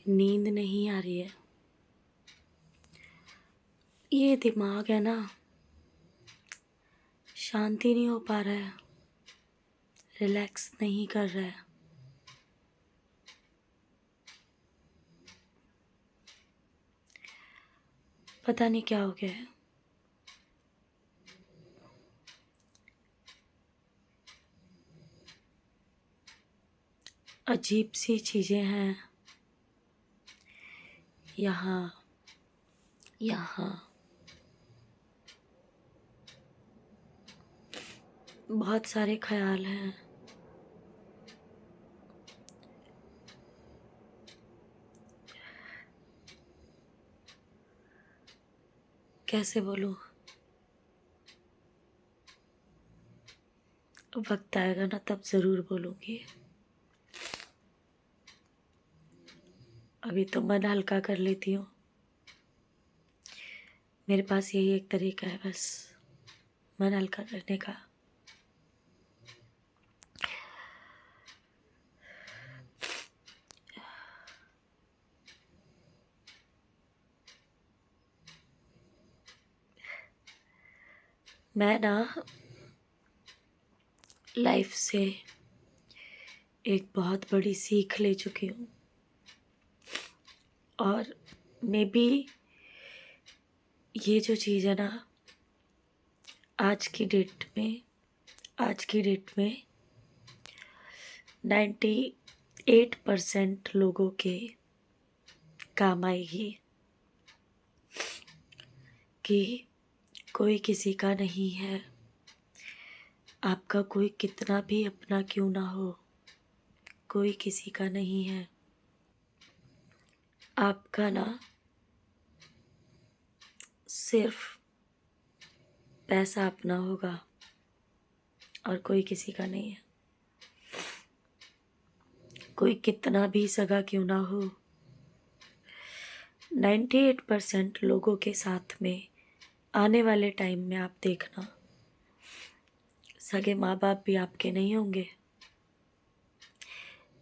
नींद नहीं आ रही है। ये दिमाग है ना, शांति नहीं हो पा रहा है, रिलैक्स नहीं कर रहा है। पता नहीं क्या हो गया है। अजीब सी चीज़ें हैं यहाँ यहाँ। बहुत सारे ख्याल हैं। कैसे बोलूँ? वक्त आएगा ना तब ज़रूर बोलूँगी। अभी तो मन हल्का कर लेती हूँ। मेरे पास यही एक तरीका है बस, मन हल्का करने का। मैं ना लाइफ से एक बहुत बड़ी सीख ले चुकी हूँ, और मे बी ये जो चीज़ है ना, आज की डेट में 98% लोगों के काम आएगी। कि कोई किसी का नहीं है, आपका कोई कितना भी अपना क्यों ना हो, कोई किसी का नहीं है। आपका ना सिर्फ पैसा अपना होगा और कोई किसी का नहीं है। कोई कितना भी सगा क्यों ना हो, 98% लोगों के साथ में आने वाले टाइम में आप देखना, सगे माँ बाप भी आपके नहीं होंगे।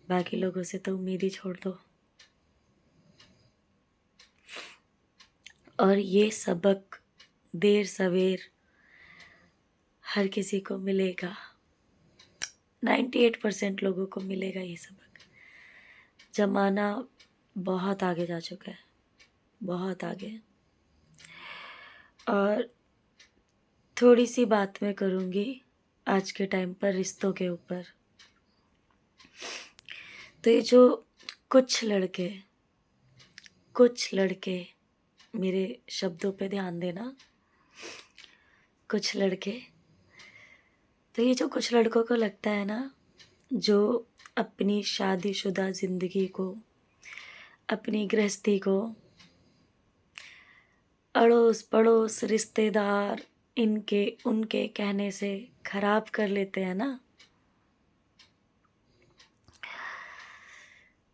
बाकी लोगों से तो उम्मीद ही छोड़ दो। और ये सबक देर सवेर हर किसी को मिलेगा, 98% लोगों को मिलेगा ये सबक। जमाना बहुत आगे जा चुका है, बहुत आगे। और थोड़ी सी बात मैं करूँगी आज के टाइम पर रिश्तों के ऊपर। तो ये जो कुछ लड़के मेरे शब्दों पे ध्यान देना, कुछ लड़के, तो ये जो कुछ लड़कों को लगता है ना, जो अपनी शादीशुदा ज़िंदगी को, अपनी गृहस्थी को अड़ोस पड़ोस रिश्तेदार इनके उनके कहने से खराब कर लेते हैं ना,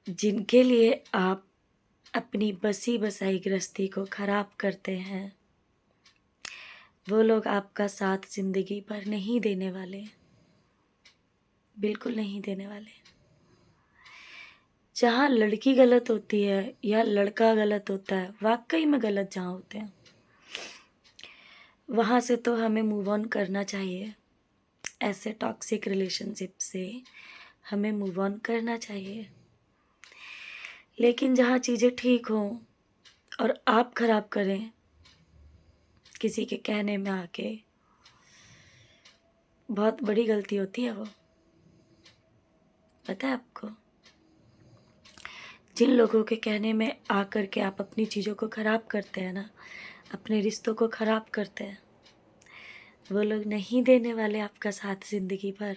जिनके लिए आप अपनी बसी बसाई गृहस्थी को खराब करते हैं, वो लोग आपका साथ जिंदगी भर नहीं देने वाले, बिल्कुल नहीं देने वाले। जहाँ लड़की गलत होती है या लड़का गलत होता है, वाकई में गलत जहाँ होते हैं, वहाँ से तो हमें मूव ऑन करना चाहिए। ऐसे टॉक्सिक रिलेशनशिप से हमें मूव ऑन करना चाहिए। लेकिन जहाँ चीज़ें ठीक हों और आप खराब करें किसी के कहने में आके, बहुत बड़ी गलती होती है वो। पता है आपको, जिन लोगों के कहने में आकर के आप अपनी चीज़ों को ख़राब करते हैं ना, अपने रिश्तों को ख़राब करते हैं, वो लोग नहीं देने वाले आपका साथ ज़िंदगी भर।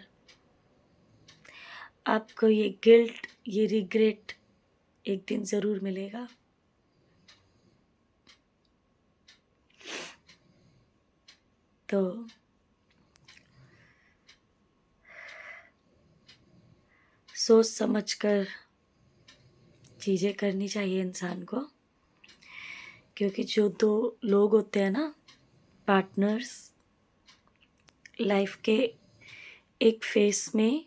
आपको ये गिल्ट, ये रिग्रेट एक दिन ज़रूर मिलेगा। तो सोच समझ कर चीज़ें करनी चाहिए इंसान को, क्योंकि जो दो लोग होते हैं ना, पार्टनर्स, लाइफ के एक फेस में,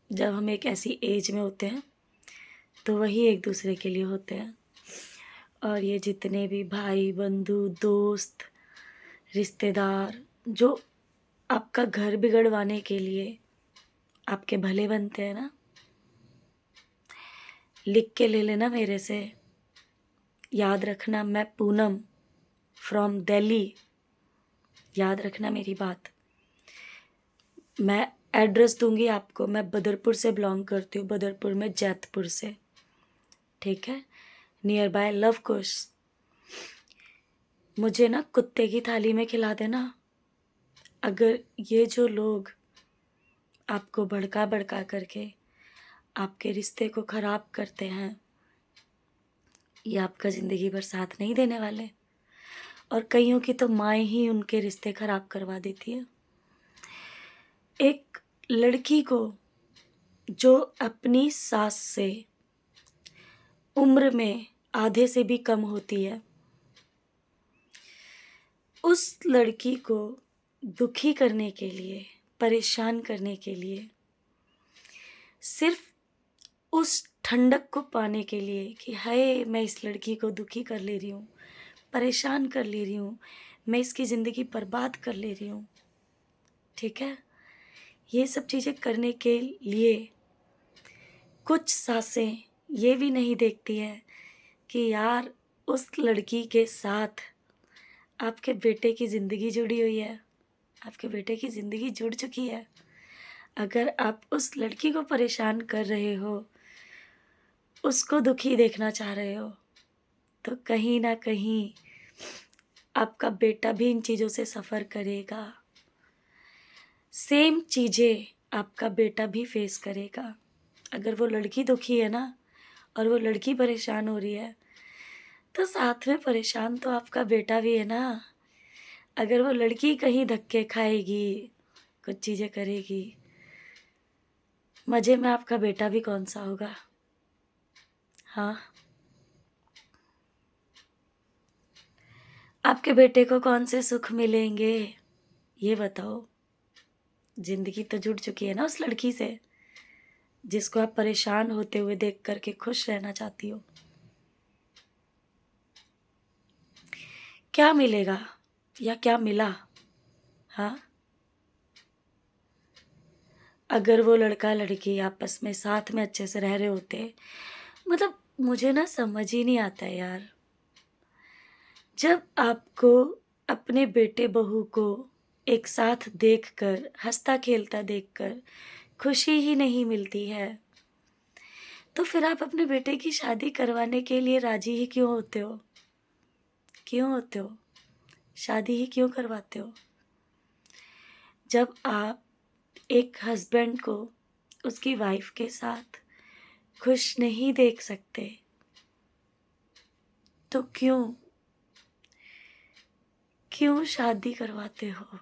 जब हम एक ऐसी एज में होते हैं तो वही एक दूसरे के लिए होते हैं। और ये जितने भी भाई बंधु दोस्त रिश्तेदार जो आपका घर बिगड़वाने के लिए आपके भले बनते हैं ना, लिख के ले लेना मेरे से। याद रखना, मैं पूनम फ्रॉम दिल्ली। याद रखना मेरी बात। मैं एड्रेस दूंगी आपको। मैं बदरपुर से बिलोंग करती हूँ, बदरपुर में जैतपुर से, ठीक है, नियर बाय लव कुश। मुझे ना कुत्ते की थाली में खिला देना। अगर ये जो लोग आपको भड़का भड़का करके आपके रिश्ते को ख़राब करते हैं, ये आपका ज़िंदगी भर साथ नहीं देने वाले। और कईयों की तो माएँ ही उनके रिश्ते ख़राब करवा देती है। एक लड़की को जो अपनी सास से उम्र में आधे से भी कम होती है, उस लड़की को दुखी करने के लिए, परेशान करने के लिए, सिर्फ उस ठंडक को पाने के लिए कि हाय मैं इस लड़की को दुखी कर ले रही हूँ, परेशान कर ले रही हूँ, मैं इसकी ज़िंदगी बर्बाद कर ले रही हूँ, ठीक है, ये सब चीज़ें करने के लिए कुछ सासें ये भी नहीं देखती है कि यार उस लड़की के साथ आपके बेटे की ज़िंदगी जुड़ी हुई है, आपके बेटे की ज़िंदगी जुड़ चुकी है। अगर आप उस लड़की को परेशान कर रहे हो, उसको दुखी देखना चाह रहे हो, तो कहीं ना कहीं आपका बेटा भी इन चीज़ों से सफ़र करेगा। सेम चीज़ें आपका बेटा भी फेस करेगा। अगर वो लड़की दुखी है ना और वो लड़की परेशान हो रही है, तो साथ में परेशान तो आपका बेटा भी है ना। अगर वो लड़की कहीं धक्के खाएगी, कुछ चीज़ें करेगी, मज़े में आपका बेटा भी कौन सा होगा? हाँ, आपके बेटे को कौन से सुख मिलेंगे ये बताओ। ज़िंदगी तो जुड़ चुकी है ना उस लड़की से, जिसको आप परेशान होते हुए देख करके खुश रहना चाहती हो। क्या मिलेगा या क्या मिला? हाँ, अगर वो लड़का लड़की आपस में साथ में अच्छे से रह रहे होते, मतलब मुझे ना समझ ही नहीं आता यार, जब आपको अपने बेटे बहू को एक साथ देखकर, हंसता खेलता देखकर खुशी ही नहीं मिलती है, तो फिर आप अपने बेटे की शादी करवाने के लिए राजी ही क्यों होते हो? क्यों होते हो? शादी ही क्यों करवाते हो? जब आप एक हस्बैंड को उसकी वाइफ के साथ खुश नहीं देख सकते, तो क्यों शादी करवाते हो?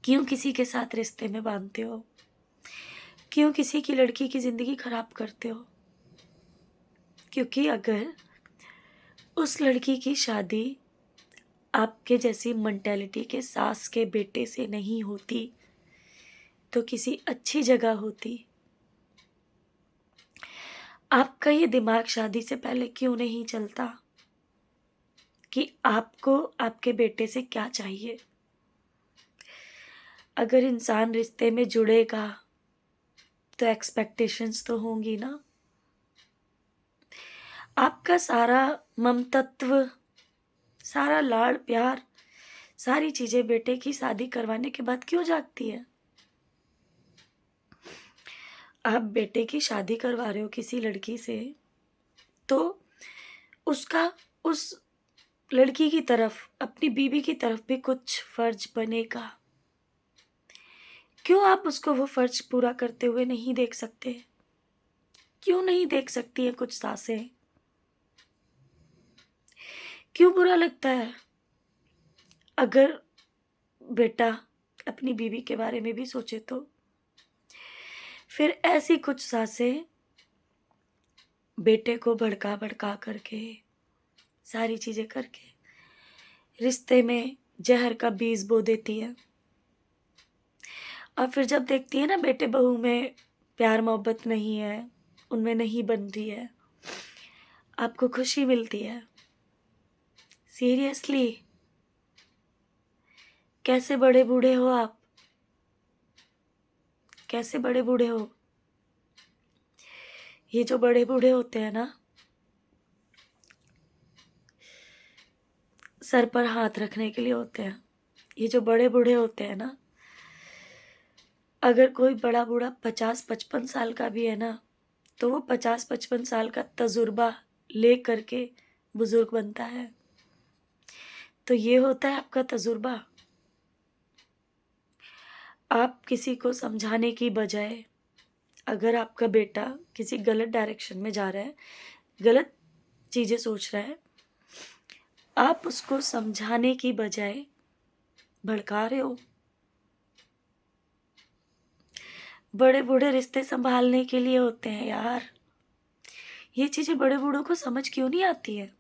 क्यों किसी के साथ रिश्ते में बांधते हो? क्यों किसी की लड़की की ज़िंदगी खराब करते हो? क्योंकि अगर उस लड़की की शादी आपके जैसी मेंटालिटी के सास के बेटे से नहीं होती, तो किसी अच्छी जगह होती। आपका ये दिमाग शादी से पहले क्यों नहीं चलता कि आपको आपके बेटे से क्या चाहिए? अगर इंसान रिश्ते में जुड़ेगा तो एक्सपेक्टेशंस तो होंगी ना। आपका सारा ममतत्व, सारा लाड़ प्यार, सारी चीज़ें बेटे की शादी करवाने के बाद क्यों जागती है? आप बेटे की शादी करवा रहे हो किसी लड़की से, तो उसका उस लड़की की तरफ, अपनी बीवी की तरफ भी कुछ फर्ज बनेगा। क्यों आप उसको वो फर्ज पूरा करते हुए नहीं देख सकते? क्यों नहीं देख सकती है कुछ सासें? क्यों बुरा लगता है? अगर बेटा अपनी बीवी के बारे में भी सोचे तो फिर ऐसी कुछ सासें बेटे को भड़का भड़का करके, सारी चीज़ें करके रिश्ते में जहर का बीज बो देती है। और फिर जब देखती है ना बेटे बहू में प्यार मोहब्बत नहीं है, उनमें नहीं बन रही है, आपको खुशी मिलती है? सीरियसली, कैसे बड़े बूढ़े हो आप? कैसे बड़े बूढ़े हो? ये जो बड़े बूढ़े होते हैं ना, सर पर हाथ रखने के लिए होते हैं। ये जो बड़े बूढ़े होते हैं ना, अगर कोई बड़ा बूढ़ा 50-55 साल का भी है ना, तो वो 50-55 साल का तजुर्बा ले करके बुजुर्ग बनता है। तो ये होता है आपका तजुर्बा। आप किसी को समझाने की बजाय, अगर आपका बेटा किसी गलत डायरेक्शन में जा रहा है, गलत चीज़ें सोच रहा है, आप उसको समझाने की बजाय भड़का रहे हो। बड़े बूढ़े रिश्ते संभालने के लिए होते हैं यार। ये चीज़ें बड़े बूढ़ों को समझ क्यों नहीं आती है?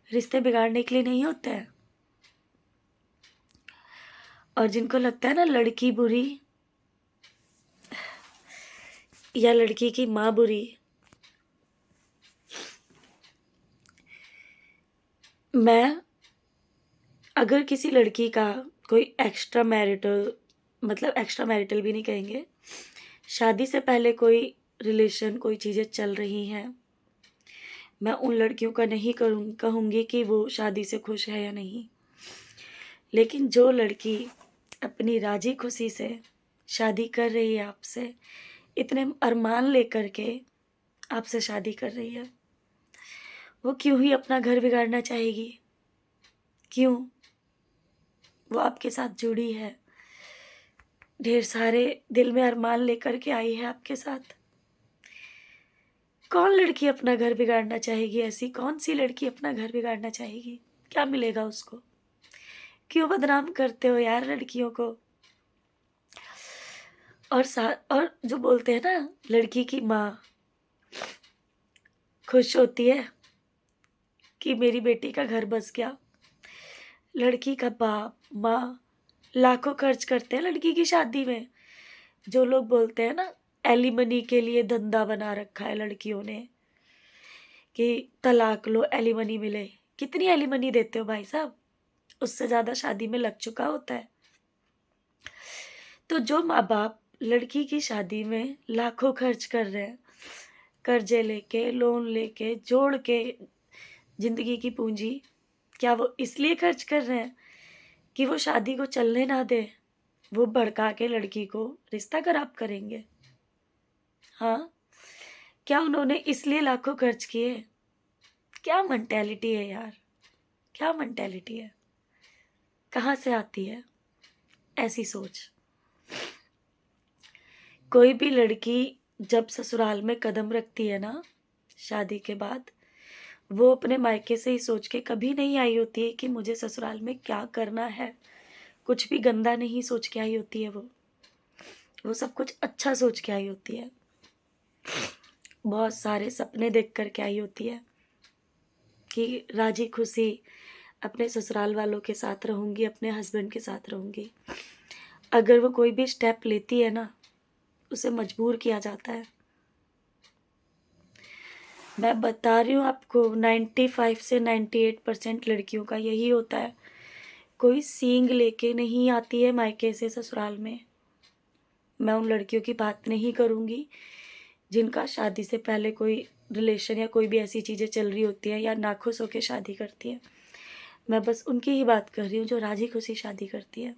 रिश्ते बिगाड़ने के लिए नहीं होते हैं। और जिनको लगता है ना लड़की बुरी या लड़की की माँ बुरी, मैं अगर किसी लड़की का कोई एक्स्ट्रा मैरिटल, मतलब एक्स्ट्रा मैरिटल भी नहीं कहेंगे, शादी से पहले कोई रिलेशन, कोई चीज़ें चल रही हैं, मैं उन लड़कियों का नहीं कहूँगी कि वो शादी से खुश है या नहीं। लेकिन जो लड़की अपनी राजी खुशी से शादी कर रही है आपसे, इतने अरमान लेकर के आपसे शादी कर रही है, वो क्यों ही अपना घर बिगाड़ना चाहेगी? क्यों? वो आपके साथ जुड़ी है, ढेर सारे दिल में अरमान लेकर के आई है आपके साथ। कौन लड़की अपना घर बिगाड़ना चाहेगी? ऐसी कौन सी लड़की अपना घर बिगाड़ना चाहेगी? क्या मिलेगा उसको? क्यों बदनाम करते हो यार लड़कियों को? और जो बोलते हैं ना, लड़की की माँ खुश होती है कि मेरी बेटी का घर बस गया। लड़की का बाप माँ लाखों खर्च करते हैं लड़की की शादी में। जो लोग बोलते हैं ना, एलिमनी के लिए धंधा बना रखा है लड़कियों ने कि तलाक लो एलिमनी मिले। कितनी एलिमनी देते हो भाई साहब? उससे ज़्यादा शादी में लग चुका होता है। तो जो माँ बाप लड़की की शादी में लाखों खर्च कर रहे हैं, कर्जे लेके, लोन लेके, जोड़ के जिंदगी की पूंजी, क्या वो इसलिए खर्च कर रहे हैं कि वो शादी को चलने ना दे? वो भड़का के लड़की को रिश्ता खराब करेंगे? हाँ, क्या उन्होंने इसलिए लाखों खर्च किए? क्या मेंटेलिटी है यार? क्या मेंटेलिटी है? कहाँ से आती है ऐसी सोच? कोई भी लड़की जब ससुराल में कदम रखती है ना, शादी के बाद, वो अपने मायके से ही सोच के कभी नहीं आई होती है कि मुझे ससुराल में क्या करना है। कुछ भी गंदा नहीं सोच के आई होती है वो सब कुछ अच्छा सोच के आई होती है। बहुत सारे सपने देख कर के आई होती है कि राजी खुशी अपने ससुराल वालों के साथ रहूंगी, अपने हस्बैंड के साथ रहूंगी। अगर वो कोई भी स्टेप लेती है ना, उसे मजबूर किया जाता है। मैं बता रही हूँ आपको, 95 से 98% लड़कियों का यही होता है। कोई सींग लेके नहीं आती है मायके से ससुराल में। मैं उन लड़कियों की बात नहीं करूँगी जिनका शादी से पहले कोई रिलेशन या कोई भी ऐसी चीज़ें चल रही होती है या नाखुश होकर शादी करती है। मैं बस उनकी ही बात कर रही हूँ जो राजी खुशी शादी करती है।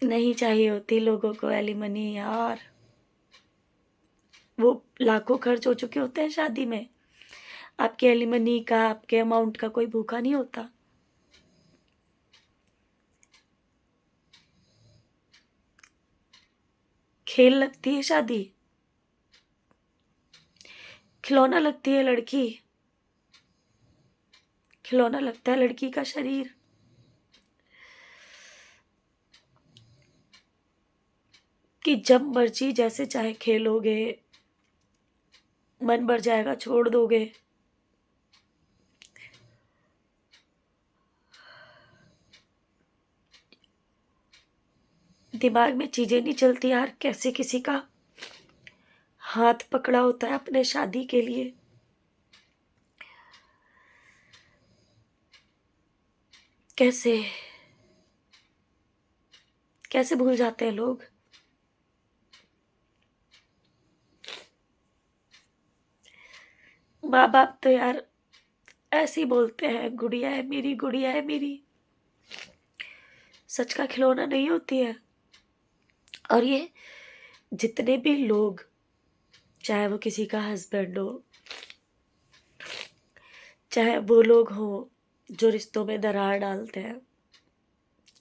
नहीं चाहिए होती लोगों को एलिमनी यार। वो लाखों खर्च हो चुके होते हैं शादी में। आपके एलिमनी का, आपके अमाउंट का कोई भूखा नहीं होता। खेल लगती है शादी, खिलौना लगती है लड़की, खिलौना लगता है लड़की का शरीर। कि जब मर्जी जैसे चाहे खेलोगे, मन भर जाएगा छोड़ दोगे। दिमाग में चीजें नहीं चलती यार, कैसे किसी का हाथ पकड़ा होता है अपने शादी के लिए। कैसे कैसे भूल जाते हैं लोग। माँ बाप तो यार ऐसे ही बोलते हैं, गुड़िया है मेरी, गुड़िया है मेरी, सच का खिलौना नहीं होती है। और ये जितने भी लोग, चाहे वो किसी का हस्बैंड हो, चाहे वो लोग हो जो रिश्तों में दरार डालते हैं,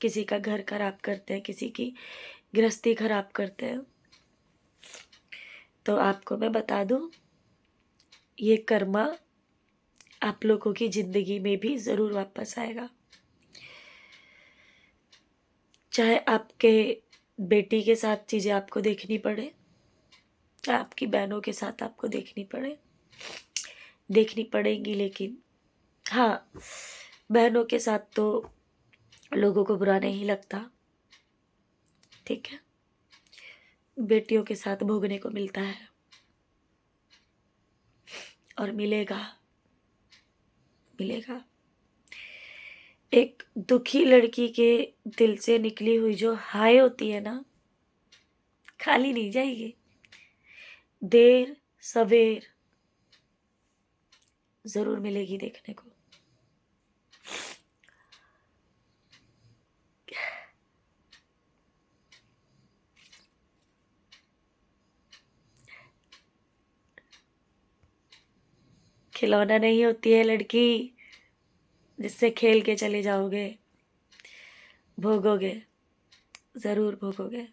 किसी का घर खराब करते हैं, किसी की गृहस्थी खराब करते हैं, तो आपको मैं बता दूं, ये कर्मा आप लोगों की जिंदगी में भी जरूर वापस आएगा। चाहे आपके बेटी के साथ चीजें आपको देखनी पड़े, चाहे आपकी बहनों के साथ आपको देखनी पड़े, देखनी पड़ेंगी, लेकिन हाँ, बहनों के साथ तो लोगों को बुरा नहीं लगता, ठीक है, बेटियों के साथ भोगने को मिलता है और मिलेगा, मिलेगा। एक दुखी लड़की के दिल से निकली हुई जो हाय होती है ना, खाली नहीं जाएगी, देर सवेर जरूर मिलेगी देखने को। खिलौना नहीं होती है लड़की जिससे खेल के चले जाओगे, भोगोगे, जरूर भोगोगे।